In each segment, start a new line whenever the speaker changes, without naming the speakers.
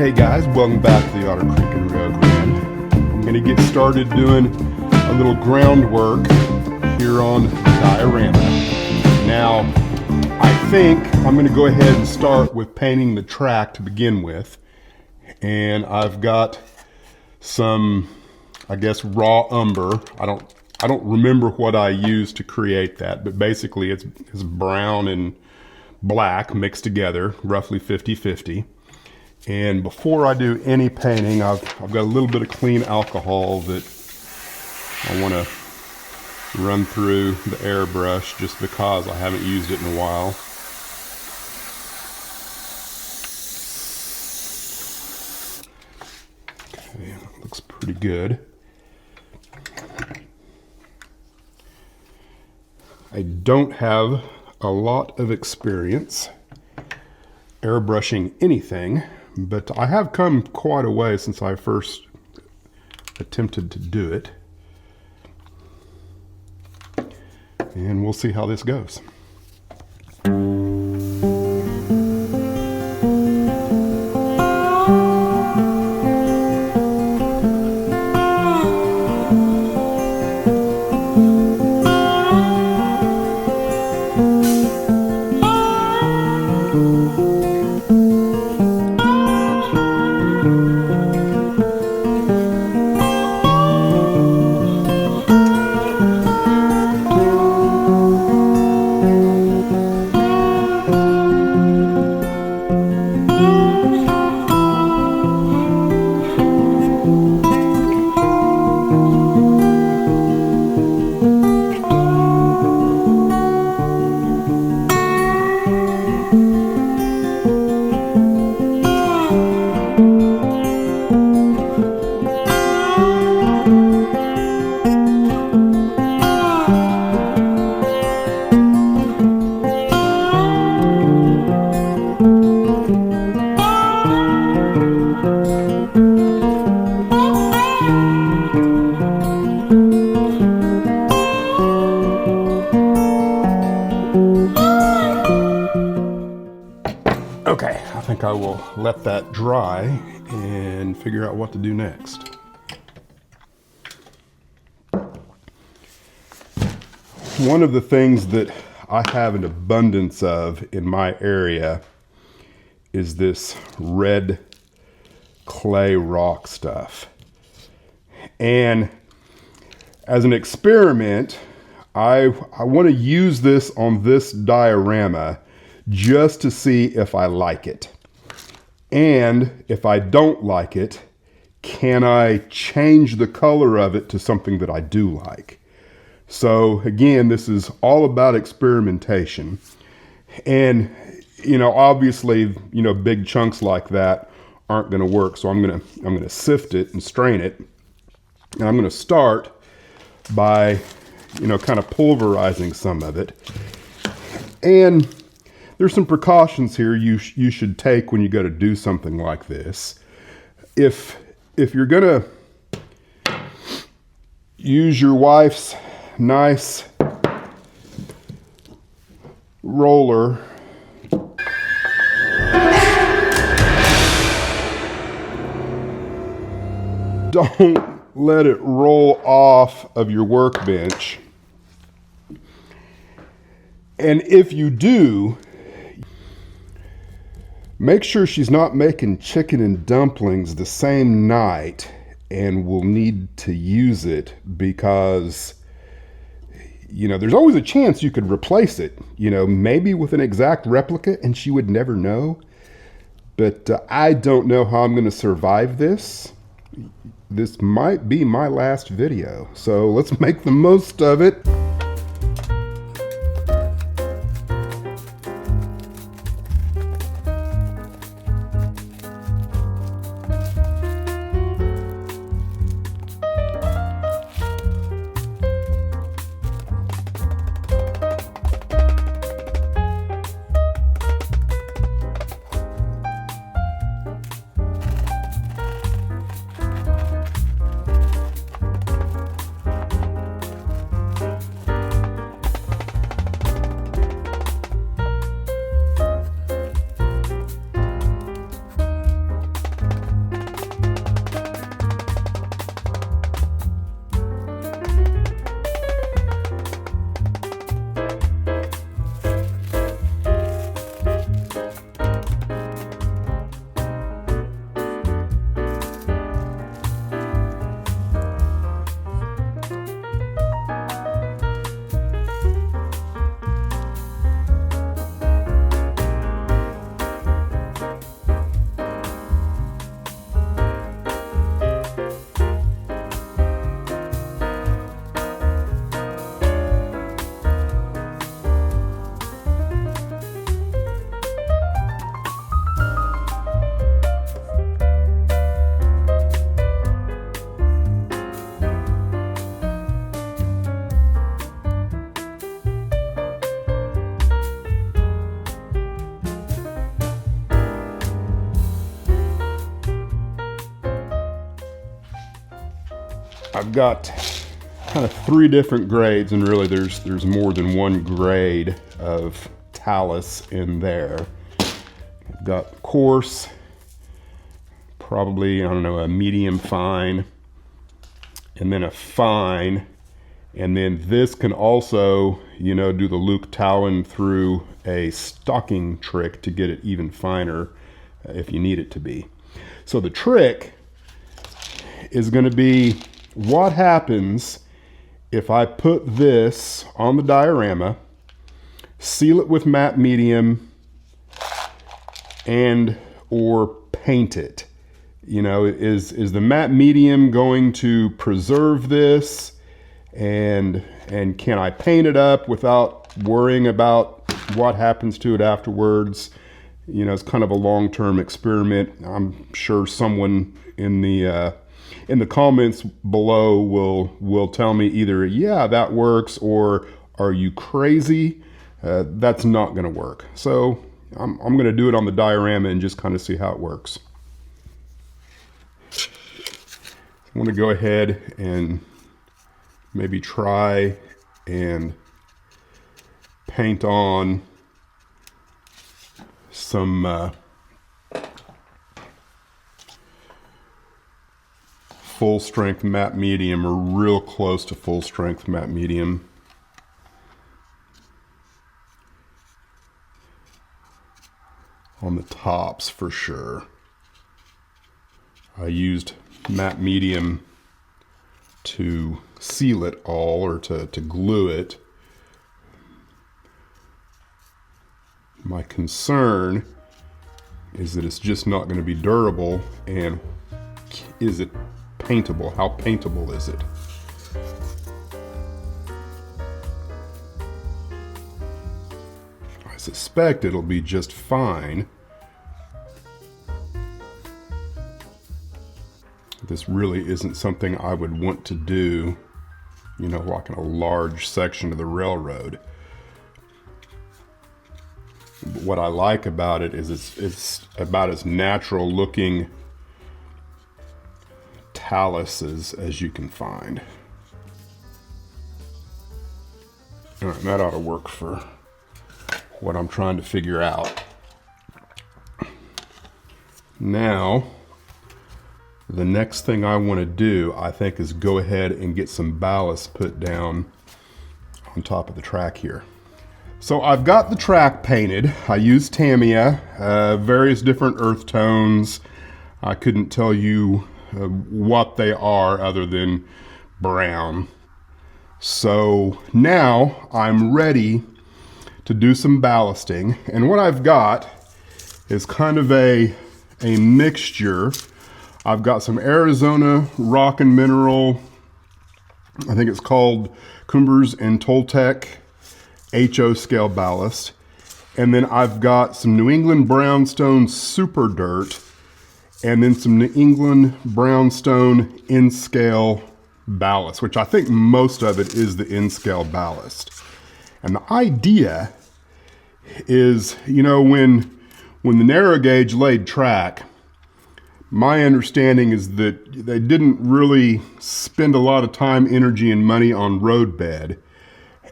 Hey guys, welcome back to the Otter Creek in Rio Grande. I'm going to get started doing a little groundwork here on Diorama. Now, I think I'm going to go ahead and start with painting the track to begin with. And I've got some, I guess, raw umber. I don't remember what I used to create that, but basically it's brown and black mixed together, roughly 50-50. And before I do any painting, I've got a little bit of clean alcohol that I want to run through the airbrush just because I haven't used it in a while. Okay, looks pretty good. I don't have a lot of experience airbrushing anything, but I have come quite a way since I first attempted to do it. And we'll see how this goes. Okay, I think I will let that dry and figure out what to do next. One of the things that I have an abundance of in my area is this red clay rock stuff. And as an experiment, I want to use this on this diorama just to see if I like it. And if I don't like it, can I change the color of it to something that I do like? So again, this is all about experimentation. And, you know, obviously, you know, big chunks like that aren't going to work. So I'm going to sift it and strain it. And I'm going to start by, you know, kind of pulverizing some of it. And there's some precautions here you should take when you go to do something like this. If you're gonna use your wife's nice roller, don't let it roll off of your workbench. And if you do, make sure she's not making chicken and dumplings the same night and will need to use it, because, you know, there's always a chance you could replace it, you know, maybe with an exact replica and she would never know. But I don't know how I'm going to survive this. This might be my last video, so let's make the most of it. I've got kind of 3 different grades, and really there's more than one grade of talus in there. I've got coarse, probably, I don't know, a medium fine, and then a fine, and then this can also, you know, do the Luke Talon through a stocking trick to get it even finer if you need it to be. So the trick is going to be what happens if I put this on the diorama, seal it with matte medium, and or paint it. You know, is the matte medium going to preserve this, and can I paint it up without worrying about what happens to it afterwards? You know, it's kind of a long-term experiment. I'm sure someone in the comments below will tell me either, yeah, that works, or are you crazy? That's not going to work. So I'm going to do it on the diorama and just kind of see how it works. I want to go ahead and maybe try and paint on some full strength matte medium, or real close to full strength matte medium. On the tops for sure. I used matte medium to seal it all, or to glue it. My concern is that it's just not going to be durable, and is it paintable? How paintable is it? I suspect it'll be just fine. This really isn't something I would want to do, you know, like in a large section of the railroad. But what I like about it is it's about as natural looking talus as you can find. All right, that ought to work for what I'm trying to figure out. Now, the next thing I want to do, I think, is go ahead and get some ballast put down on top of the track here. So I've got the track painted. I used Tamiya, various different earth tones. I couldn't tell you what they are other than brown. So now I'm ready to do some ballasting. And what I've got is kind of a mixture. I've got some Arizona rock and mineral, I think it's called Cumbers and Toltec HO scale ballast. And then I've got some New England brownstone super dirt, and then some New England brownstone N-scale ballast, which I think most of it is the N-scale ballast. And the idea is, you know, when the narrow gauge laid track, my understanding is that they didn't really spend a lot of time, energy, and money on roadbed,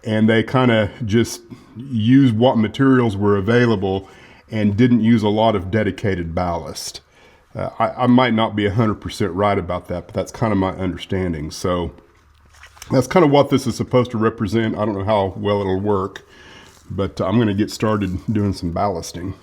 and they kind of just used what materials were available and didn't use a lot of dedicated ballast. I might not be 100% right about that, but that's kind of my understanding. So that's kind of what this is supposed to represent. I don't know how well it'll work, but I'm going to get started doing some ballasting.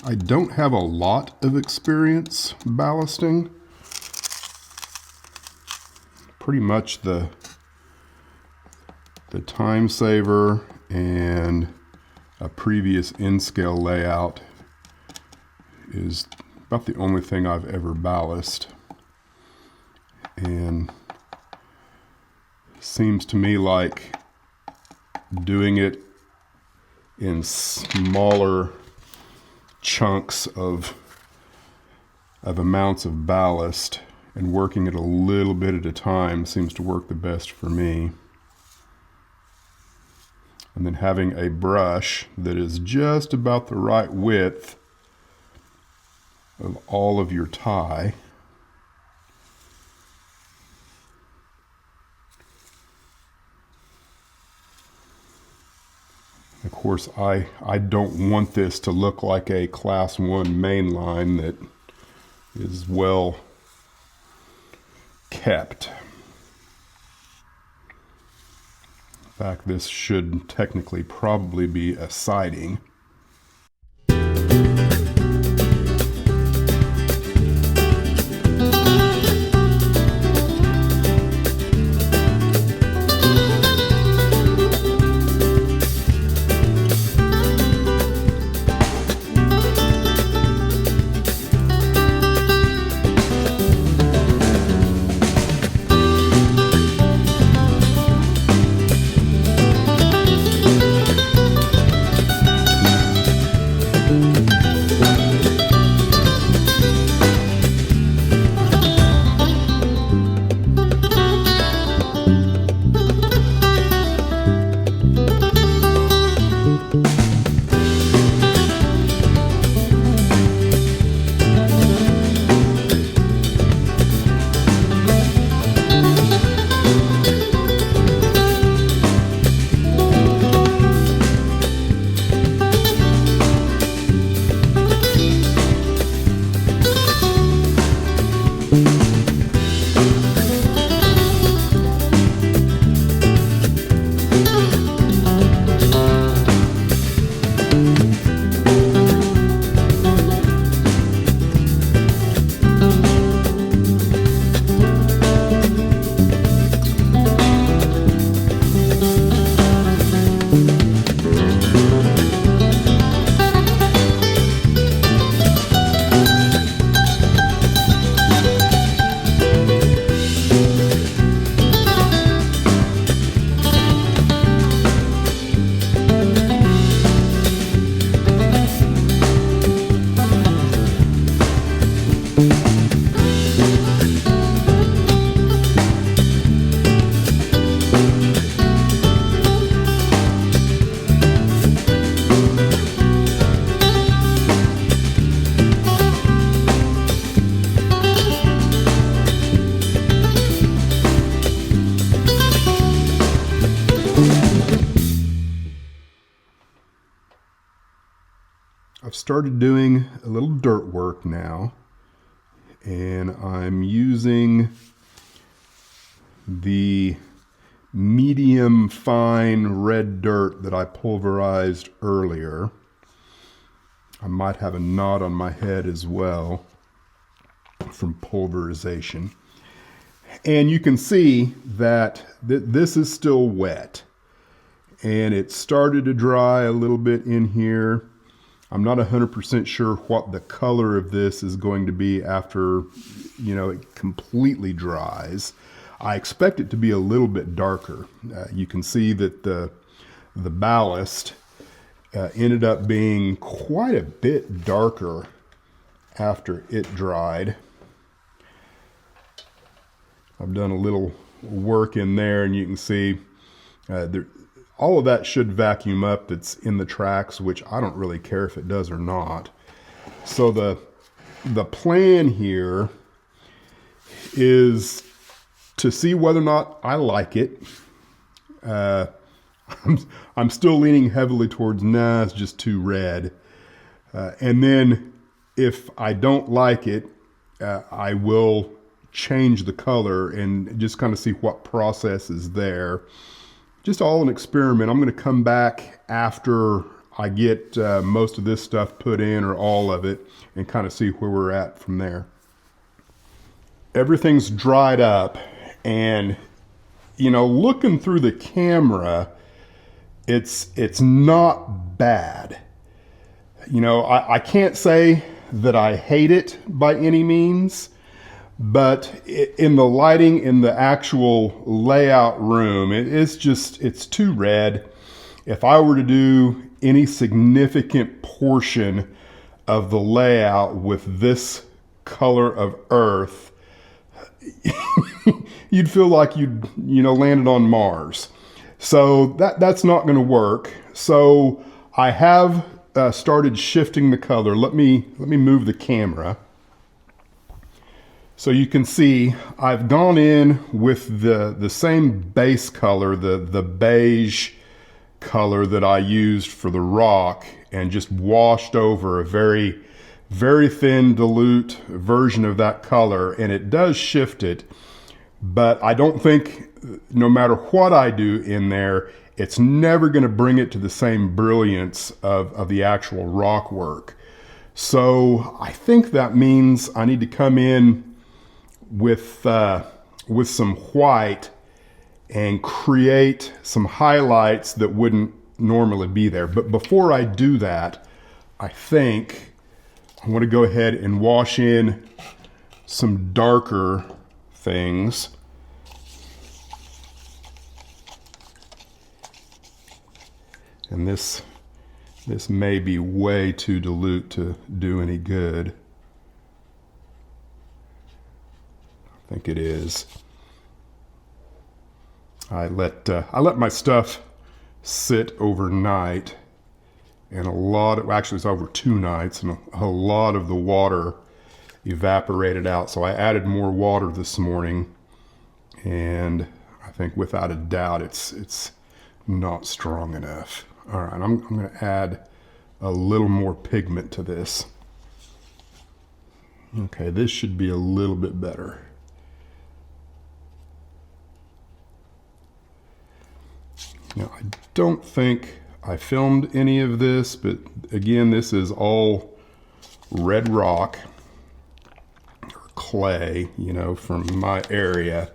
I don't have a lot of experience ballasting. Pretty much the time saver and a previous in-scale layout is about the only thing I've ever ballasted. And seems to me like doing it in smaller chunks of amounts of ballast and working it a little bit at a time seems to work the best for me. And then having a brush that is just about the right width of all of your tie. Of course, I don't want this to look like a Class 1 main line that is well kept. In fact, this should technically probably be a siding. I've started doing a little dirt work now, and I'm using the medium fine red dirt that I pulverized earlier. I might have a knot on my head as well from pulverization. And you can see that this is still wet, and it started to dry a little bit in here. I'm not 100% sure what the color of this is going to be after, it completely dries. I expect it to be a little bit darker. You can see that the ballast ended up being quite a bit darker after it dried. I've done a little work in there, and you can see all of that should vacuum up that's in the tracks, which I don't really care if it does or not. So the plan here is to see whether or not I like it. I'm still leaning heavily towards, nah, it's just too red. And then if I don't like it, I will change the color and just kind of see what process is there. Just all an experiment. I'm going to come back after I get most of this stuff put in, or all of it, and kind of see where we're at from there. Everything's dried up, and you know, looking through the camera, it's not bad. You know, I can't say that I hate it by any means, but in the lighting in the actual layout room, it's too red. If I were to do any significant portion of the layout with this color of earth, you'd feel like you'd, you know, landed on Mars. So that's not going to work. So I have started shifting the color. Let me move the camera. So you can see I've gone in with the same base color, the beige color that I used for the rock, and just washed over a very, very thin dilute version of that color, and it does shift it, but I don't think, no matter what I do in there, it's never going to bring it to the same brilliance of the actual rock work. So I think that means I need to come in with some white and create some highlights that wouldn't normally be there. But before I do that, I think I want to go ahead and wash in some darker things. And this may be way too dilute to do any good. I think it is. I let my stuff sit overnight, and actually it's over 2 nights, and a lot of the water evaporated out. So I added more water this morning, and I think without a doubt it's not strong enough. All right, I'm going to add a little more pigment to this. Okay, this should be a little bit better. Now, I don't think I filmed any of this, but again, this is all red rock or clay, you know, from my area.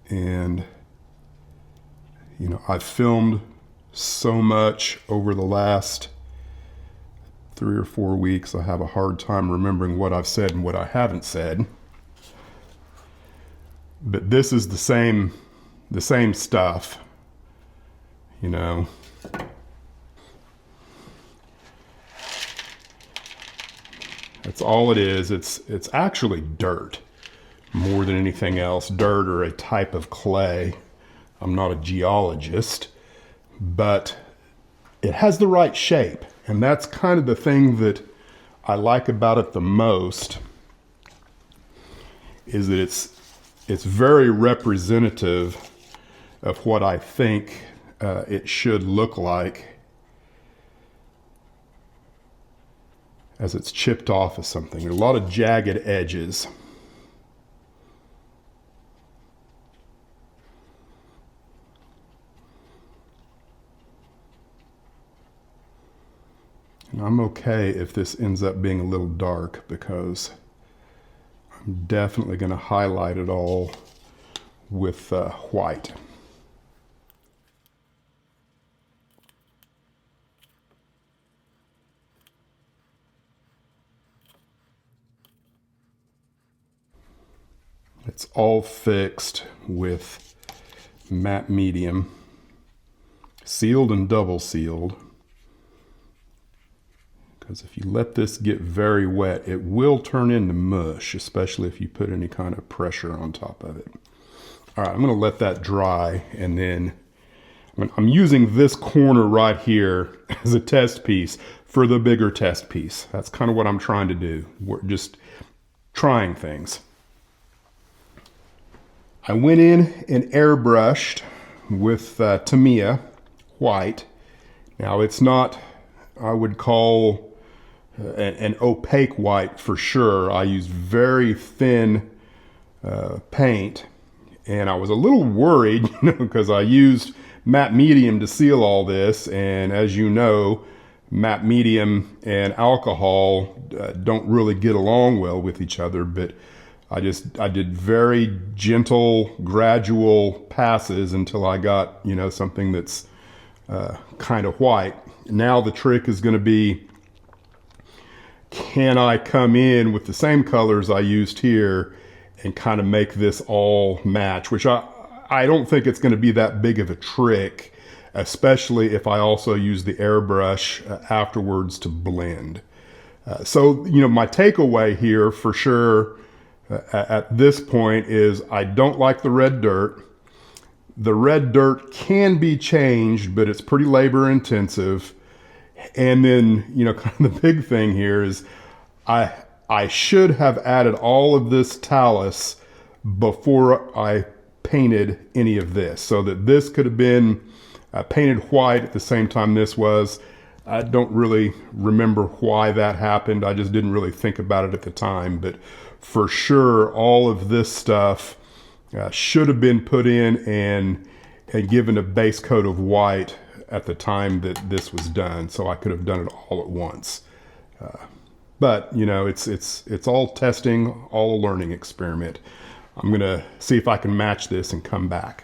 And, you know, I've filmed so much over the last 3 or 4 weeks, I have a hard time remembering what I've said and what I haven't said. But this is the same stuff. You know, that's all it is. It's actually dirt more than anything else. Dirt, or a type of clay. I'm not a geologist, but it has the right shape, and that's kind of the thing that I like about it the most, is that it's very representative of what I think it should look like as it's chipped off of something. There are a lot of jagged edges. And I'm okay if this ends up being a little dark, because I'm definitely going to highlight it all with white. It's all fixed with matte medium, sealed and double sealed, because if you let this get very wet, it will turn into mush, especially if you put any kind of pressure on top of it. All right, I'm going to let that dry, and then I'm using this corner right here as a test piece for the bigger test piece. That's kind of what I'm trying to do. We're just trying things. I went in and airbrushed with Tamiya white. Now, it's not, I would call an opaque white for sure. I used very thin paint, And I was a little worried, because I used matte medium to seal all this. And as you know, matte medium and alcohol don't really get along well with each other. But I did very gentle, gradual passes until I got, something that's kind of white. Now the trick is going to be, can I come in with the same colors I used here and kind of make this all match, which I don't think it's going to be that big of a trick, especially if I also use the airbrush afterwards to blend. So, my takeaway here for sure at this point is I don't like the red dirt. The red dirt can be changed, but it's pretty labor intensive. And then, kind of the big thing here is I should have added all of this talus before I painted any of this, so that this could have been painted white at the same time this was. I don't really remember why that happened. I just didn't really think about it at the time, but for sure all of this stuff should have been put in and given a base coat of white at the time that this was done, so I could have done it all at once. But it's all testing, all a learning experiment. I'm gonna see if I can match this and come back.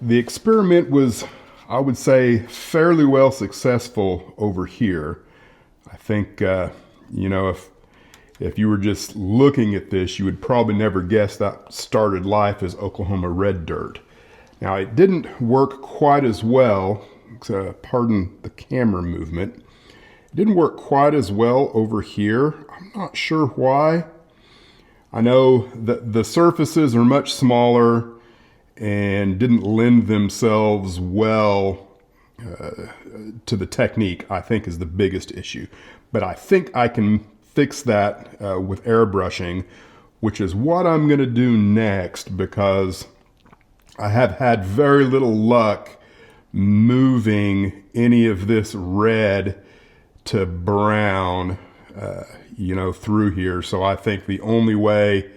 The experiment was, I would say, fairly well successful over here. I think, if you were just looking at this, you would probably never guess that started life as Oklahoma red dirt. Now, it didn't work quite as well, pardon the camera movement. It didn't work quite as well over here. I'm not sure why. I know that the surfaces are much smaller and didn't lend themselves well to the technique, I think, is the biggest issue. But I think I can fix that with airbrushing, which is what I'm going to do next, because I have had very little luck moving any of this red to brown, through here. So I think the only way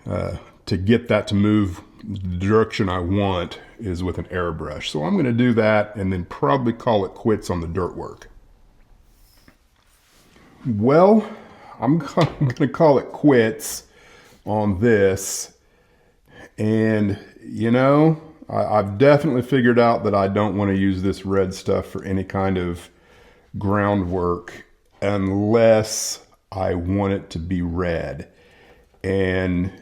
to get that to move the direction I want is with an airbrush. So I'm going to do that and then probably call it quits on the dirt work. Well, I'm going to call it quits on this. And, I've definitely figured out that I don't want to use this red stuff for any kind of groundwork unless I want it to be red. And,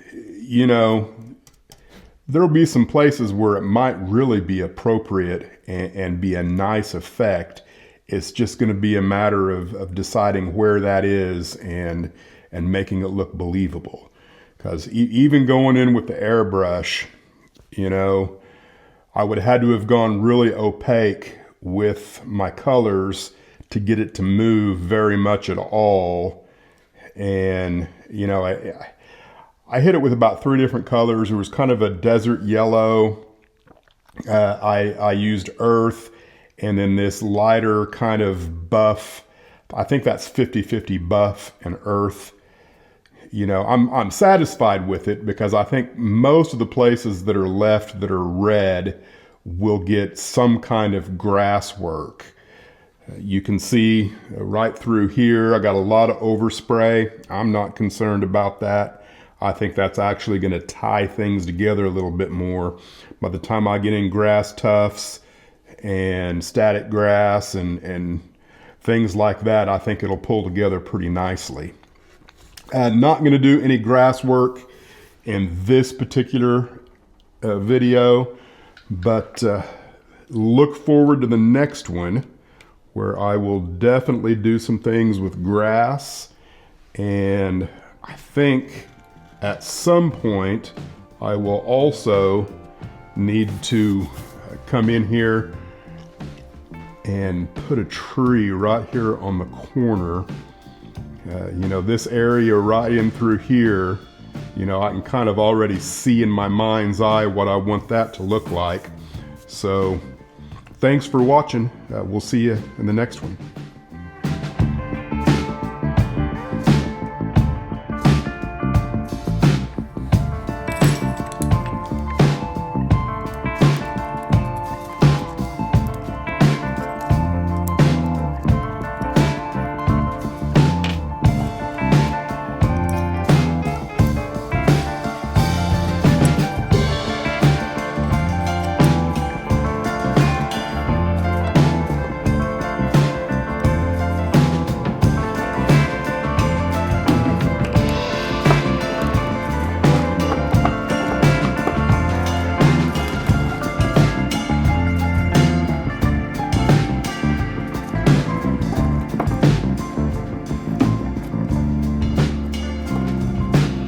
there'll be some places where it might really be appropriate and be a nice effect. It's just going to be a matter of deciding where that is and making it look believable. Because even going in with the airbrush, I would have had to have gone really opaque with my colors to get it to move very much at all. And, I hit it with about 3 different colors. It was kind of a desert yellow. I used earth, and then this lighter kind of buff. I think that's 50-50 buff and earth. I'm satisfied with it because I think most of the places that are left that are red will get some kind of grass work. You can see right through here, I got a lot of overspray. I'm not concerned about that. I think that's actually going to tie things together a little bit more. By the time I get in grass tufts and static grass and things like that, I think it'll pull together pretty nicely. I'm not going to do any grass work in this particular video, but look forward to the next one, where I will definitely do some things with grass, and I think at some point I will also need to come in here and put a tree right here on the corner. You know, this area right in through here, you know, I can kind of already see in my mind's eye what I want that to look like. So thanks for watching. We'll see you in the next one.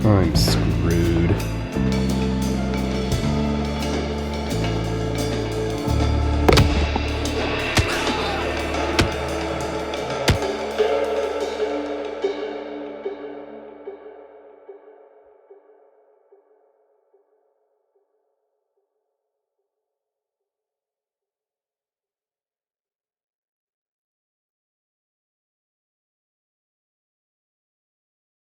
I'm